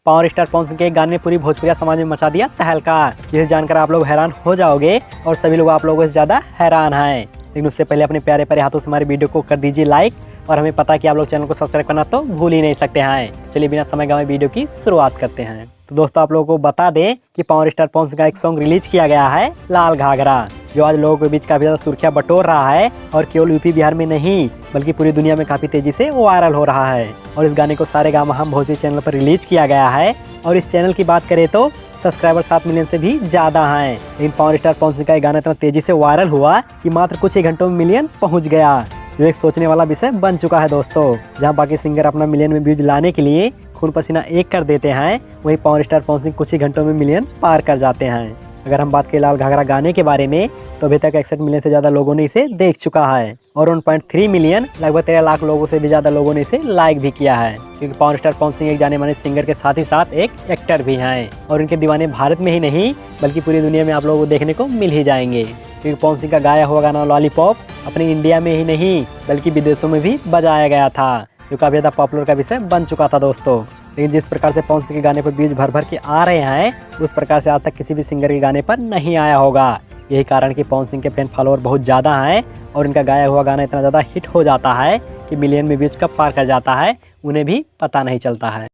Power star Pawan Singh के गाने ने पूरी भोजपुरी समाज में मचा दिया तहलका। जिसे जानकर आप लोग हैरान हो जाओगे और सभी लोग आप लोगों से ज़्यादा हैरान हैं। लेकिन उससे पहले अपने प्यारे प्यारे हाथों से हमारे वीडियो को कर दीजिए लाइक, और हमें पता है कि आप लोग चैनल को सब्सक्राइब करना तो भूल ही नहीं सकते हैं। चलिए बिना समय गंवाए वीडियो की शुरुआत करते हैं। तो दोस्तों आप लोगों को बता दें कि पावर स्टार पवन सिंह का एक सॉन्ग रिलीज किया गया है, लाल घाघरा, जो आज लोगों के बीच काफी ज्यादा सुर्खियां बटोर रहा है और केवल यूपी बिहार में नहीं बल्कि पूरी दुनिया में काफी तेजी से वायरल हो रहा है। और इस गाने को सारेगामा हम भोजपुरी चैनल पर रिलीज किया गया है और इस चैनल की बात करें तो सब्सक्राइबर 7 मिलियन से भी ज्यादा हैं। लेकिन पावर स्टार पवन सिंह का गाना इतना तेजी से वायरल हुआ कि मात्र कुछ ही घंटों में मिलियन पहुंच गया, जो एक सोचने वाला विषय बन चुका है दोस्तों। जहां बाकी सिंगर अपना मिलियन में व्यूज लाने के लिए खून पसीना एक कर देते हैं, वहीं पावर स्टार पवन सिंह कुछ ही घंटों में मिलियन पार कर जाते हैं। अगर हम बात करें लाल घाघरा गाने के बारे में तो अभी तक 61 मिलियन से ज़्यादा लोगों ने इसे देख चुका है और 1.3 मिलियन लगभग 13 लाख लोगों से भी ज़्यादा लोगों ने इसे लाइक भी किया है। क्योंकि पावर स्टार पवन सिंह एक जाने माने सिंगर के साथ ही साथ एक एक्टर भी हैं और इनके दीवाने भारत में ही नहीं बल्कि पूरी दुनिया में आप लोगों को देखने को मिल ही जाएंगे। क्योंकि पवन सिंह का गाया हुआ गाना लॉलीपॉप अपने इंडिया में ही नहीं बल्कि विदेशों में भी बजाया गया था, जो काफ़ी ज़्यादा पॉपुलर का विषय बन चुका था दोस्तों। लेकिन जिस प्रकार से पवन सिंह के गाने पर व्यूज भर भर के आ रहे हैं उस प्रकार से आज तक किसी भी सिंगर के गाने पर नहीं आया होगा। यही कारण कि पवन सिंह के फैन फॉलोअर बहुत ज़्यादा हैं और इनका गाया हुआ गाना इतना ज़्यादा हिट हो जाता है कि मिलियन में व्यूज कब पार कर जाता है उन्हें भी पता नहीं चलता है।